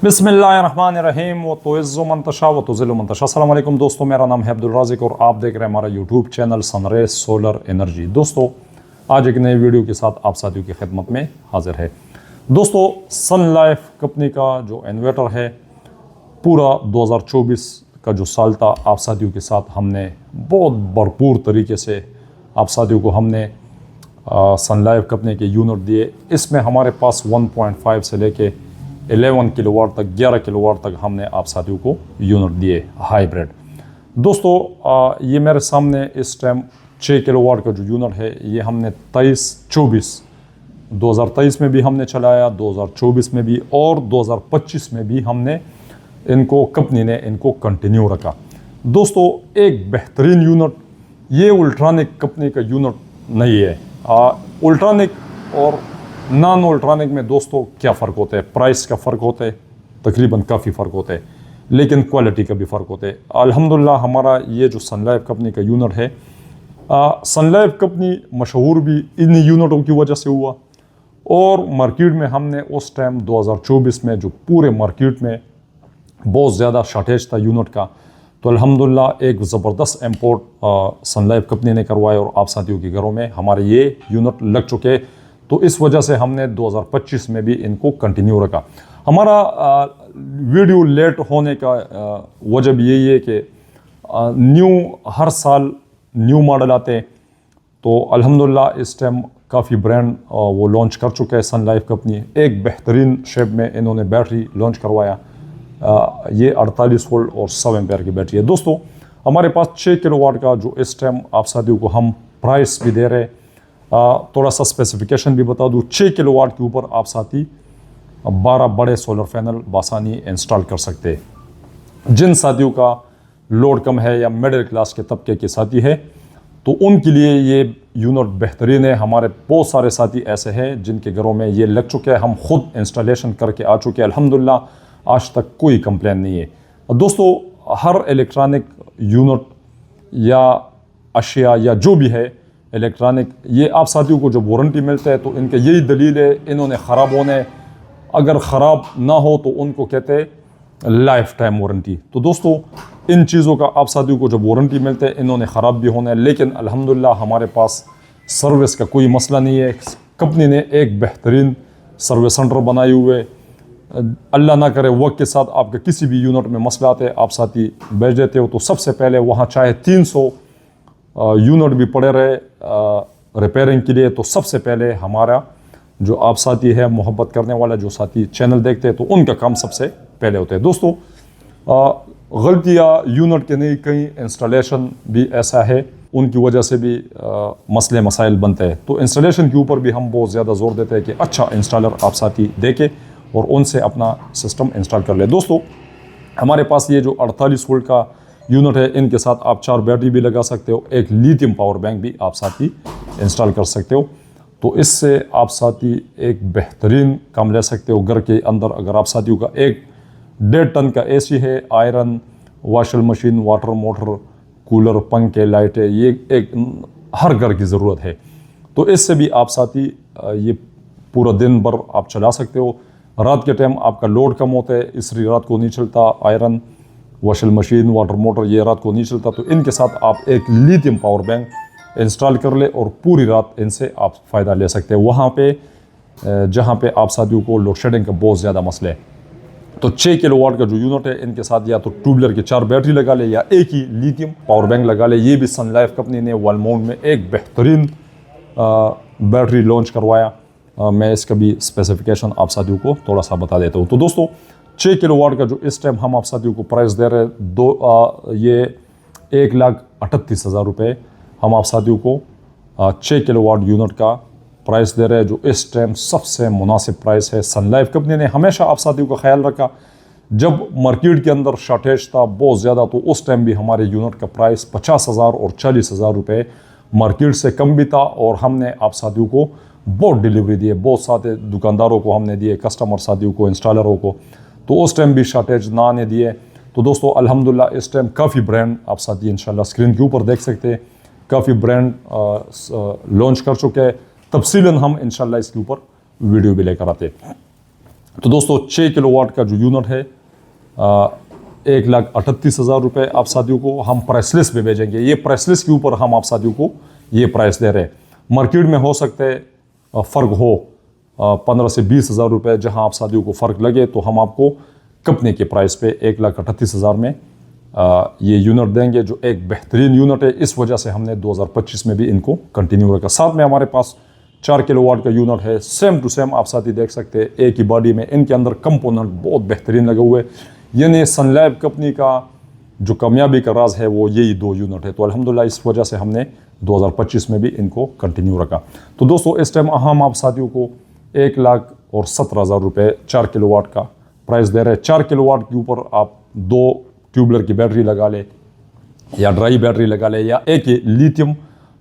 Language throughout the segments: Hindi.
बिस्मिल्लाहिर्रहमानिर्रहीम व तुइज़्ज़ु मन तशा व तुज़िल्लु मन तशा। अस्सलाम वालेकुम दोस्तों, मेरा नाम है अब्दुल राज़िक और आप देख रहे हैं हमारा YouTube channel sun rays solar energy. दोस्तों, आज एक नए वीडियो के साथ आप साथियों की खिदमत में हाजिर है। दोस्तों, सन लाइफ कंपनी का जो इन्वर्टर है, पूरा 2024 का जो साल था, आप साथियों के साथ हमने बहुत भरपूर तरीके से आप साथियों को हमने सन लाइफ कंपनी के यूनिट दिए। इसमें हमारे पास 1.5 से लेके 11 किलोवाट तक, 11 किलोवाट तक हमने आप साथियों को यूनिट दिए हाइब्रिड। दोस्तों, ये मेरे सामने इस टाइम 6 किलोवाट का जो यूनिट है, ये हमने 2023 में भी हमने चलाया, 2024 में भी और 2025 में भी हमने इनको, कंपनी ने इनको कंटिन्यू रखा। दोस्तों, एक बेहतरीन यूनिट, ये उल्ट्रानिक कंपनी का यूनिट नहीं है। उल्ट्रानिक और नॉन उल्ट्रानिक में दोस्तों क्या फ़र्क होता है? प्राइस का फ़र्क होता है, तकरीबन काफ़ी फ़र्क होता है, लेकिन क्वालिटी का भी फ़र्क होता है। अल्हम्दुलिल्लाह हमारा ये जो सन लाइफ कंपनी का यूनिट है, सन लाइफ कंपनी मशहूर भी इन यूनिटों की वजह से हुआ, और मार्केट में हमने उस टाइम 2024 में जो पूरे मार्केट में बहुत ज़्यादा शॉर्टेज था यूनिट का, तो अल्हम्दुलिल्लाह एक ज़बरदस्त इम्पोर्ट सन लाइफ कंपनी ने करवाया और आप साथियों के घरों में हमारे ये यूनिट लग चुके। तो इस वजह से हमने 2025 में भी इनको कंटिन्यू रखा। हमारा वीडियो लेट होने का वजह भी यही है कि हर साल न्यू मॉडल आते हैं, तो अल्हम्दुलिल्लाह इस टाइम काफ़ी ब्रांड वो लॉन्च कर चुके हैं। सन लाइफ कंपनी एक बेहतरीन शेप में इन्होंने बैटरी लॉन्च करवाया। ये 48 वोल्ट और 100 एम्पेयर की बैटरी है। दोस्तों, हमारे पास 6 किलोवाट का जो इस टाइम आप साथियों को हम प्राइस भी दे रहे हैं। थोड़ा सा स्पेसिफिकेशन भी बता दूँ, 6 किलोवाट के ऊपर आप साथी 12 बड़े सोलर पैनल बासानी इंस्टॉल कर सकते हैं। जिन साथियों का लोड कम है या मिडिल क्लास के तबके के साथी है, तो उनके लिए ये यूनिट बेहतरीन है। हमारे बहुत सारे साथी ऐसे हैं जिनके घरों में ये लग चुके हैं, हम खुद इंस्टॉलेशन करके आ चुके हैं। अल्हम्दुलिल्लाह आज तक कोई कंप्लेन नहीं है। दोस्तों, हर इलेक्ट्रॉनिक यूनिट या अशिया या जो भी है इलेक्ट्रॉनिक, ये आप साथियों को जब वारंटी मिलता है तो इनका यही दलील है, इन्होंने ख़राब होने, अगर ख़राब ना हो तो उनको कहते हैं लाइफ टाइम वारंटी। तो दोस्तों, इन चीज़ों का आप साथियों को जब वारंटी मिलते हैं, इन्होंने ख़राब भी होना है, लेकिन अल्हम्दुलिल्लाह हमारे पास सर्विस का कोई मसला नहीं है। कंपनी ने एक बेहतरीन सर्विस सेंटर बनाए हुए, अल्लाह ना करे वक्त के साथ आपके किसी भी यूनिट में मसला आते हैं, आप साथी भेज देते हो, तो सबसे पहले वहाँ चाहे 300 यूनिट भी पड़े रहे रिपेयरिंग के लिए, तो सबसे पहले हमारा जो आप साथी है, मोहब्बत करने वाला जो साथी चैनल देखते हैं, तो उनका काम सबसे पहले होता है। दोस्तों, गलतियाँ यूनिट के नहीं, कहीं इंस्टॉलेशन भी ऐसा है, उनकी वजह से भी मसले मसाइल बनते हैं। तो इंस्टॉलेशन के ऊपर भी हम बहुत ज़्यादा जोर देते हैं कि अच्छा इंस्टॉलर आप साथी देके और उनसे अपना सिस्टम इंस्टॉल कर ले। दोस्तों, हमारे पास ये जो 48 वोल्ट का यूनिट है, इनके साथ आप 4 बैटरी भी लगा सकते हो, एक लिथियम पावर बैंक भी आप साथी इंस्टॉल कर सकते हो। तो इससे आप साथी एक बेहतरीन काम ले सकते हो घर के अंदर। अगर आप साथियों का 1.5 टन का एसी है, iron, washing machine, water motor, cooler, पंखे, लाइटें, ये एक हर घर की ज़रूरत है, तो इससे भी आप साथी ये पूरा दिन भर आप चला सकते हो। रात के टाइम आपका लोड कम होता है, इसलिए रात को नहीं चलता, iron, washing machine, water motor ये रात को नहीं चलता, तो इनके साथ आप एक लिथियम पावर बैंक इंस्टॉल कर ले और पूरी रात इनसे आप फ़ायदा ले सकते हैं वहाँ पे जहाँ पे आप साथियों को लोड शेडिंग का बहुत ज़्यादा मसला है। तो 6 किलोवाट का जो यूनिट है, इनके साथ या तो ट्यूबलर की 4 बैटरी लगा ले या एक ही लिथियम पावर बैंक लगा ले। ये भी सन लाइफ कंपनी ने वॉल माउंट में एक बेहतरीन बैटरी लॉन्च करवाया। मैं इसका भी स्पेसिफिकेशन आप साथियों को थोड़ा सा बता देता हूँ। तो दोस्तों, 6 किलोवाट का जो इस टाइम हम आप साथियों को प्राइस दे रहे हैं, ये 1,38,000 रुपये हम आप साथियों को 6 किलोवाट यूनिट का प्राइस दे रहे हैं, जो इस टाइम सबसे मुनासिब प्राइस है। सन लाइफ कंपनी ने हमेशा आप साथियों का ख्याल रखा, जब मार्केट के अंदर शॉर्टेज था बहुत ज़्यादा, तो उस टाइम भी हमारे यूनिट का प्राइस 50,000 और 40,000 रुपये मार्केट से कम भी था, और हमने आप साथियों को बहुत डिलीवरी दी है, बहुत सारे दुकानदारों को हमने दिए, कस्टमर साथियों को, इंस्टॉलरों को, तो उस टाइम भी शॉर्टेज ना आने दिए। तो दोस्तों, अल्हम्दुलिल्लाह इस टाइम काफ़ी ब्रांड आप साथी इंशाल्लाह स्क्रीन के ऊपर देख सकते हैं, काफ़ी ब्रांड लॉन्च कर चुके हैं। तफसीलन हम इंशाल्लाह इसके ऊपर वीडियो भी लेकर आते हैं। तो दोस्तों 6 किलोवाट का जो यूनिट है 1,38,000 रुपये आप साथियों को हम प्राइसलेस पे भेजेंगे। ये प्राइसलेस के ऊपर हम आप साथियों को ये प्राइस दे रहे हैं। मार्केट में हो सकते हैं फ़र्क हो 15 से 20,000 रुपये, जहां आप साथियों को फ़र्क लगे तो हम आपको कंपनी के प्राइस पे 1,38,000 में ये यूनिट देंगे, जो एक बेहतरीन यूनिट है। इस वजह से हमने 2025 में भी इनको कंटिन्यू रखा। साथ में हमारे पास 4 किलोवाट का यूनिट है, सेम टू सेम आप साथी देख सकते हैं, एक ही बॉडी में। इनके अंदर कंपोनेंट बहुत बेहतरीन लगे हुए, यानी सनलैब कंपनी का जो कामयाबी का राज है वो यही 2 यूनिट है। तो अल्हम्दुलिल्लाह इस वजह से हमने 2025 में भी इनको कंटिन्यू रखा। तो दोस्तों इस टाइम हम आप साथियों को 1,17,000 रुपये 4 किलोवाट का प्राइस दे रहे हैं। 4 किलोवाट के ऊपर आप 2 ट्यूबलर की बैटरी लगा ले या ड्राई बैटरी लगा ले या एक ही लिथियम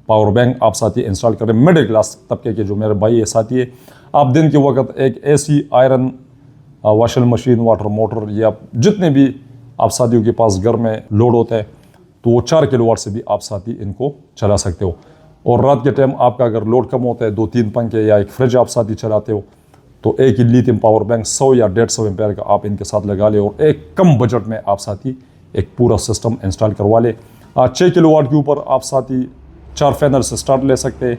पावर बैंक आप साथी इंस्टॉल करें। मिडिल क्लास तबके के जो मेरे भाई है साथी है, आप दिन के वक्त एक AC, iron, washing machine, water motor या जितने भी आप साथियों के पास घर में लोड होता है, तो वो 4 किलोवाट से भी आप साथी इनको चला सकते हो। और रात के टाइम आपका अगर लोड कम होता है, 2-3 पंखे या एक फ्रिज आप साथी चलाते हो, तो एक ही लिथियम पावर बैंक 100 या 150 एम्पेयर का आप इनके साथ लगा ले और एक कम बजट में आप साथी एक पूरा सिस्टम इंस्टॉल करवा ले। 6 किलोवाट के ऊपर आप साथी 4 फैनल से स्टार्ट ले सकते हैं।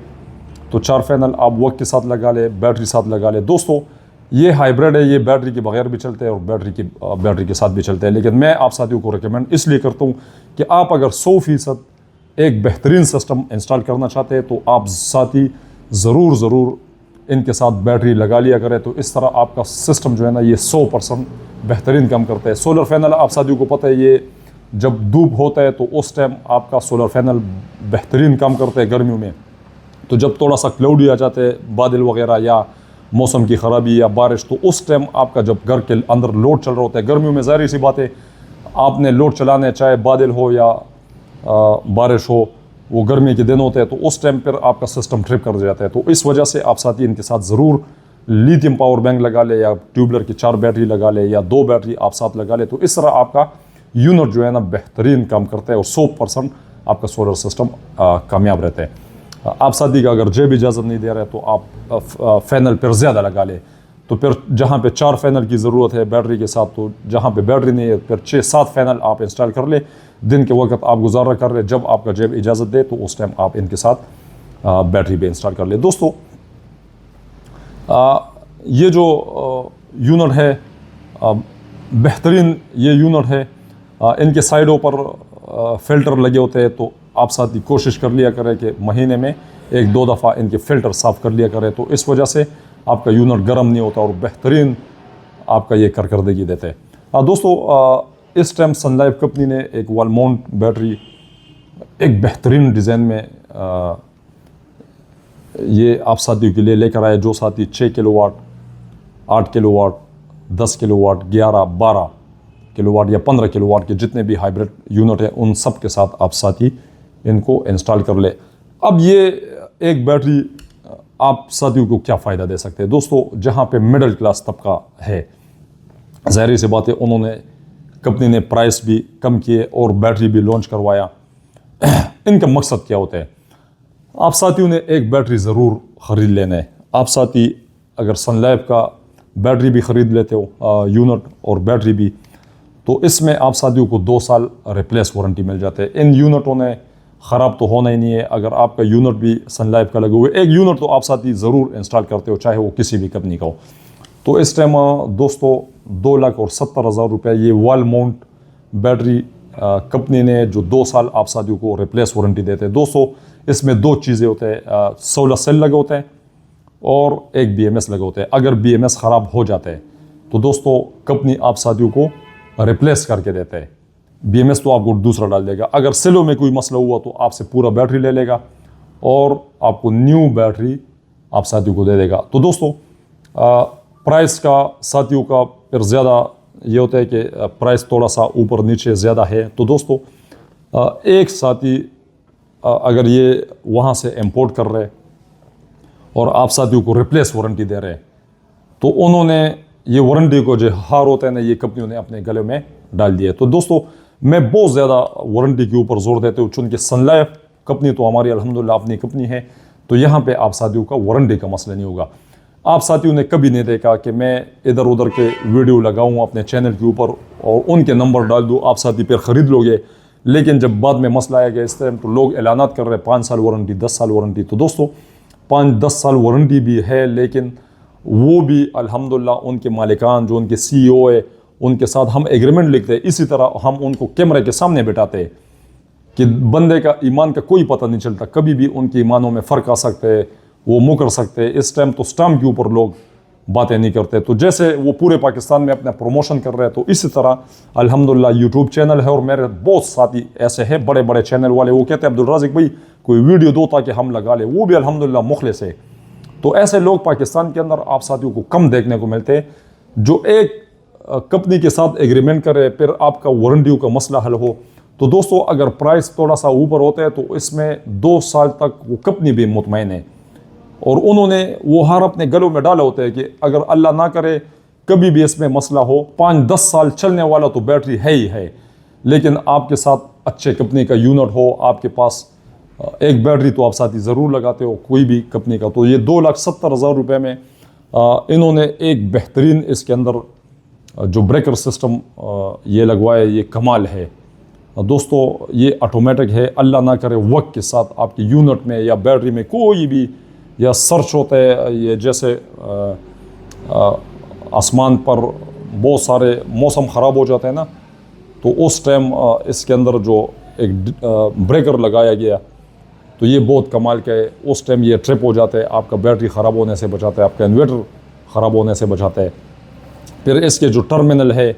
तो 4 फैनल आप वक्त के साथ लगा ले, बैटरी साथ लगा ले। दोस्तों ये हाइब्रिड है, ये बैटरी के बगैर भी चलते हैं और बैटरी के साथ भी चलते हैं। लेकिन मैं आप साथियों को रिकमेंड इसलिए करता हूँ कि आप अगर 100% एक बेहतरीन सिस्टम इंस्टॉल करना चाहते हैं तो आप साथी ज़रूर इनके साथ बैटरी लगा लिया करें। तो इस तरह आपका सिस्टम जो है ना ये 100% बेहतरीन काम करता है। सोलर पैनल आप साथियों को पता है, ये जब धूप होता है तो उस टाइम आपका सोलर पैनल बेहतरीन काम करते हैं गर्मियों में। तो जब थोड़ा सा क्लाउडी आ जाते हैं, बादल वगैरह या मौसम की ख़राबी या बारिश, तो उस टाइम आपका जब घर के अंदर लोड चल रहा होता है, गर्मियों में ज़ाहिर सी बात है आपने लोड चलाने, चाहे बादल हो या बारिश हो, वो गर्मी के दिन होते हैं, तो उस टाइम पर आपका सिस्टम ट्रिप कर जाता है। तो इस वजह से आप साथी इनके साथ ज़रूर लिथियम पावर बैंक लगा ले या ट्यूबलर की 4 बैटरी लगा ले या 2 बैटरी आप साथ लगा ले। तो इस तरह आपका यूनिट जो है ना बेहतरीन काम करता है और 100% आपका सोलर सिस्टम कामयाब रहता है। आप साथी का अगर जेब इजाज़त नहीं दे रहे तो आप फैनल पर ज़्यादा लगा ले। तो फिर जहाँ पे 4 फैनल की ज़रूरत है बैटरी के साथ, तो जहाँ पे बैटरी नहीं है फिर 6-7 फैनल आप इंस्टॉल कर ले। दिन के वक्त आप गुजारा कर रहे, जब आपका जेब इजाज़त दे तो उस टाइम आप इनके साथ बैटरी भी इंस्टॉल कर ले। दोस्तों ये जो यूनिट है बेहतरीन ये यूनिट है। इनके साइडों पर फ़िल्टर लगे होते हैं, तो आप साथी कोशिश कर लिया करें कि महीने में 1-2 दफ़ा इनके फ़िल्टर साफ़ कर लिया करें। तो इस वजह से आपका यूनिट गर्म नहीं होता और बेहतरीन आपका ये कारकर्दगी देते हैं। दोस्तों इस टाइम सनलाइफ कंपनी ने एक वॉल माउंट बैटरी एक बेहतरीन डिज़ाइन में ये आप साथियों के लिए लेकर आए। जो साथी 6 किलोवाट, 8 किलोवाट, 10 किलोवाट, 11, 12 किलोवाट या 15 किलोवाट के जितने भी हाइब्रिड यूनिट है, उन सब के साथ आप साथी इनको इंस्टॉल कर ले। अब ये एक बैटरी आप साथियों को क्या फ़ायदा दे सकते हैं? दोस्तों जहाँ पे मिडिल क्लास तबका है, ज़ाहिर सी बात है उन्होंने कंपनी ने प्राइस भी कम किए और बैटरी भी लॉन्च करवाया। इनका मकसद क्या होता है? आप साथियों ने एक बैटरी ज़रूर ख़रीद लेना है। आप साथी अगर सनलाइफ का बैटरी भी ख़रीद लेते हो यूनिट और बैटरी भी, तो इसमें आप साथियों को 2 साल रिप्लेस वारंटी मिल जाते हैं। इन यूनिटों ने ख़राब तो होना ही नहीं है। अगर आपका यूनिट भी सनलाइफ का लगे हुए, एक यूनिट तो आप साथी ज़रूर इंस्टॉल करते हो, चाहे वो किसी भी कंपनी का हो। तो इस टाइम दोस्तों 2,70,000 रुपये ये वॉल माउंट बैटरी कंपनी ने जो 2 साल आप साथियों को रिप्लेस वारंटी देते हैं। दोस्तों इसमें 2 चीज़ें होते हैं, 16 सेल लगे होते हैं और एक BMS लगे होते हैं। अगर BMS ख़राब हो जाता है तो दोस्तों कंपनी आप साथियों को रिप्लेस करके देते हैं। BMS तो आपको दूसरा डाल देगा। अगर सेलों में कोई मसला हुआ तो आपसे पूरा बैटरी ले लेगा और आपको न्यू बैटरी आप साथियों को दे देगा। तो दोस्तों प्राइस का साथियों का फिर ज़्यादा ये होता है कि प्राइस थोड़ा सा ऊपर नीचे ज़्यादा है। तो दोस्तों एक साथी अगर ये वहाँ से इंपोर्ट कर रहे और आप साथियों को रिप्लेस वारंटी दे रहे हैं, तो उन्होंने ये वारंटी को जो हार होता है ना, ये कंपनियों ने अपने गले में डाल दिया। तो दोस्तों मैं बहुत ज़्यादा वारंटी के ऊपर जोर देते हूँ, चूँकि सनलाइफ कंपनी तो हमारी अल्हम्दुलिल्लाह अपनी कंपनी है, तो यहाँ पे आप साथियों का वारंटी का मसला नहीं होगा। आप साथियों ने कभी नहीं देखा कि मैं इधर उधर के वीडियो लगाऊं अपने चैनल के ऊपर और उनके नंबर डाल दूं, आप साथी फिर ख़रीद लोगे। लेकिन जब बाद में मसला आया गया इस टाइम तो लोग ऐलानात कर रहे हैं 5 साल वारंटी, 10 साल वारंटी। तो दोस्तों 5-10 साल वारंटी भी है, लेकिन वो भी अल्हम्दुलिल्लाह उनके मालिकान जो उनके CEO है उनके साथ हम एग्रीमेंट लिखते हैं। इसी तरह हम उनको कैमरे के सामने बिठाते हैं कि बंदे का ईमान का कोई पता नहीं चलता, कभी भी उनके ईमानों में फ़र्क आ सकते हैं, वो मुकर सकते हैं। इस टाइम तो स्टैम्प के ऊपर लोग बातें नहीं करते। तो जैसे वो पूरे पाकिस्तान में अपना प्रमोशन कर रहे हैं, तो इसी तरह अल्हम्दुलिल्लाह यूट्यूब चैनल है और मेरे बहुत साथी ऐसे हैं बड़े बड़े चैनल वाले, वो कहते हैं अब्दुल राज़िक भाई कोई वीडियो दो ताकि हम लगा ले, वो भी अल्हम्दुलिल्लाह मुखलिस है। तो ऐसे लोग पाकिस्तान के अंदर आप साथियों को कम देखने को मिलते हैं, जो एक कंपनी के साथ एग्रीमेंट करे फिर आपका वारंटियों का मसला हल हो। तो दोस्तों अगर प्राइस थोड़ा सा ऊपर होता है तो इसमें 2 साल तक वो कंपनी भी मुतमईन है और उन्होंने वो हार अपने गलों में डाले होते हैं कि अगर अल्लाह ना करे कभी भी इसमें मसला हो, 5-10 साल चलने वाला तो बैटरी है ही है। लेकिन आपके साथ अच्छे कंपनी का यूनिट हो, आपके पास एक बैटरी तो आप साथी ज़रूर लगाते हो कोई भी कंपनी का। तो ये 2,70,000 रुपये में इन्होंने एक बेहतरीन इसके अंदर जो ब्रेकर सिस्टम ये लगवाया, ये कमाल है दोस्तों। ये ऑटोमेटिक है, अल्लाह ना करे वक्त के साथ आपके यूनिट में या बैटरी में कोई भी या सर्च होता है, ये जैसे आसमान पर बहुत सारे मौसम ख़राब हो जाते हैं ना, तो उस टाइम इसके अंदर जो एक ब्रेकर लगाया गया तो ये बहुत कमाल का है। उस टाइम ये ट्रिप हो जाता है, आपका बैटरी ख़राब होने से बचाता है, आपका इन्वर्टर ख़राब होने से बचाता है। फिर इसके जो टर्मिनल है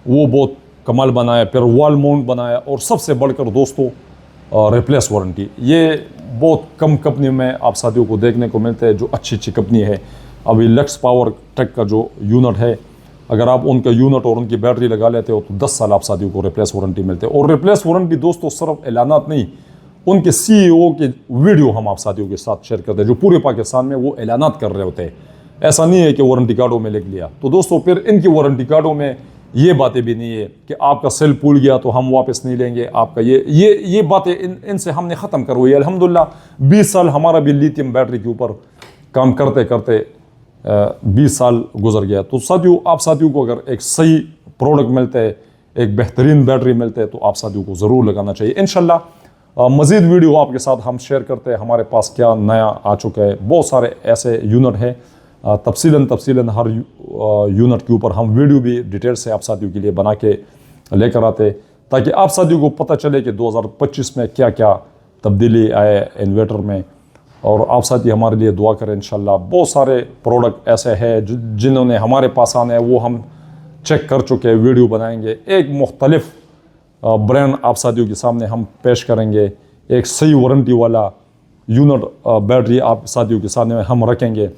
वो बहुत कमाल बनाया, फिर वॉल माउंट बनाया और सबसे बढ़कर दोस्तों रिप्लेस वारंटी। ये बहुत कम कंपनी में आप साथियों को देखने को मिलते हैं जो अच्छी अच्छी कंपनी है। अभी लक्स पावर टेक का जो यूनिट है, अगर आप उनका यूनिट और उनकी बैटरी लगा लेते हो तो 10 साल आप साथियों को रिप्लेस वारंटी मिलते है। और रिप्लेस वारंटी दोस्तों सिर्फ ऐलानात नहीं, उनके CEO के वीडियो हम आप साथियों के साथ शेयर करते हैं जो पूरे पाकिस्तान में वो ऐलानात कर रहे होते हैं। ऐसा नहीं है कि वारंटी कार्डों में लिख लिया। तो दोस्तों फिर इनकी वारंटी कार्डों में ये बातें भी नहीं है कि आपका सेल फूल गया तो हम वापस नहीं लेंगे आपका, ये बातें इनसे हमने ख़त्म करवाई। अल्हम्दुलिल्लाह 20 साल हमारा भी लिथियम बैटरी के ऊपर काम करते करते 20 साल गुजर गया। तो साथियों आप साथियों को अगर एक सही प्रोडक्ट मिलता है, एक बेहतरीन बैटरी मिलता है तो आप साथियों को ज़रूर लगाना चाहिए। इंशाल्लाह मज़ीद वीडियो आपके साथ हम शेयर करते हैं, हमारे पास क्या नया आ चुका है। बहुत सारे ऐसे यूनिट हैं, तफसीलन हर यूनिट के ऊपर हम वीडियो भी डिटेल से आप साथियों के लिए बना के लेकर आते ताकि आप साथियों को पता चले कि 2025 में क्या क्या तब्दीली आए इन्वर्टर में। और आप साथी हमारे लिए दुआ करें इंशाल्लाह। बहुत सारे प्रोडक्ट ऐसे हैं जिन्होंने हमारे पास आने हैं, वो हम चेक कर चुके हैं, वीडियो बनाएंगे, एक मुख्तलिफ ब्रांड आप साथियों के सामने हम पेश करेंगे, एक सही वारंटी वाला यूनिट बैटरी आप साथियों के सामने हम रखेंगे।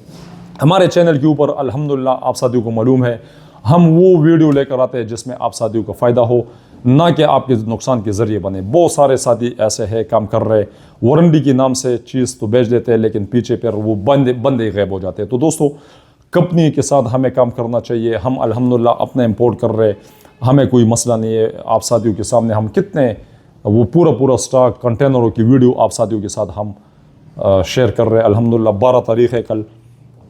हमारे चैनल के ऊपर अल्हम्दुलिल्लाह आप साथियों को मालूम है हम वो वीडियो लेकर आते हैं जिसमें आप साथियों का फ़ायदा हो, ना कि आपके नुकसान के ज़रिए बने। बहुत सारे साथी ऐसे हैं काम कर रहे, वारंटी के नाम से चीज़ तो बेच देते हैं लेकिन पीछे पर वो बंदे गायब हो जाते हैं। तो दोस्तों कंपनी के साथ हमें काम करना चाहिए। हम अल्हम्दुलिल्लाह अपना इंपोर्ट कर रहे, हमें कोई मसला नहीं है। आप साथियों के सामने हम कितने वो पूरा स्टॉक कंटेनरों की वीडियो आप साथियों के साथ हम शेयर कर रहे हैं। अल्हम्दुलिल्लाह 12 तारीख़ है कल,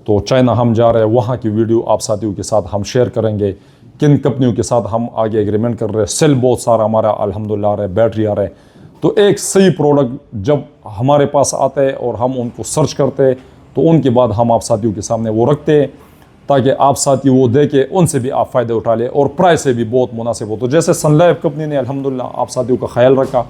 तो चाइना हम जा रहे हैं, वहाँ की वीडियो आप साथियों के साथ हम शेयर करेंगे। किन कंपनियों के साथ हम आगे एग्रीमेंट कर रहे हैं, सेल बहुत सारा हमारा अल्हम्दुलिल्लाह आ रहा है, बैटरी आ रहा है। तो एक सही प्रोडक्ट जब हमारे पास आता है और हम उनको सर्च करते हैं तो उनके बाद हम आप साथियों के सामने वो रखते हैं ताकि आप साथी वो देखे, उनसे भी आप फ़ायदे उठा लें और प्राइस से भी बहुत मुनासिब हो। तो जैसे सनलाइफ कंपनी ने अल्हम्दुलिल्लाह आप साथियों का ख्याल रखा,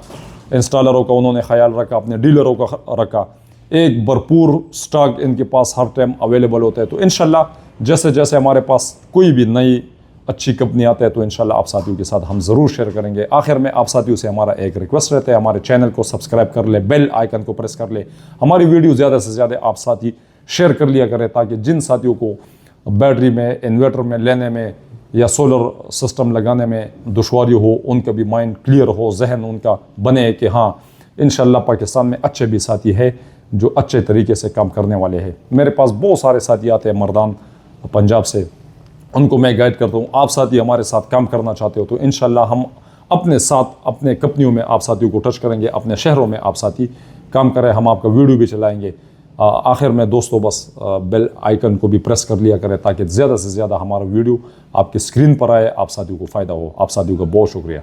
इंस्टॉलरों का उन्होंने ख्याल रखा, अपने डीलरों का रखा, एक भरपूर स्टॉक इनके पास हर टाइम अवेलेबल होता है। तो इंशाल्लाह जैसे जैसे हमारे पास कोई भी नई अच्छी कंपनी आता है तो इंशाल्लाह आप साथियों के साथ हम ज़रूर शेयर करेंगे। आखिर में आप साथियों से हमारा एक रिक्वेस्ट रहता है, हमारे चैनल को सब्सक्राइब कर ले, बेल आइकन को प्रेस कर ले, हमारी वीडियो ज़्यादा से ज़्यादा आप साथी शेयर कर लिया करें ताकि जिन साथियों को बैटरी में, इन्वर्टर में लेने में या सोलर सिस्टम लगाने में दुश्वारी हो, उनका भी माइंड क्लियर हो, जहन उनका बने कि हाँ इंशाल्लाह पाकिस्तान में अच्छे भी साथी है जो अच्छे तरीके से काम करने वाले हैं। मेरे पास बहुत सारे साथी आते हैं मर्दान पंजाब से, उनको मैं गाइड करता हूँ। आप साथी हमारे साथ काम करना चाहते हो तो इंशाल्लाह हम अपने साथ अपने कंपनियों में आप साथियों को टच करेंगे, अपने शहरों में आप साथी काम करें, हम आपका वीडियो भी चलाएंगे। आखिर में दोस्तों बस बेल आइकन को भी प्रेस कर लिया करें ताकि ज़्यादा से ज़्यादा हमारा वीडियो आपके स्क्रीन पर आए, आप साथियों को फ़ायदा हो। आप साथियों का बहुत शुक्रिया।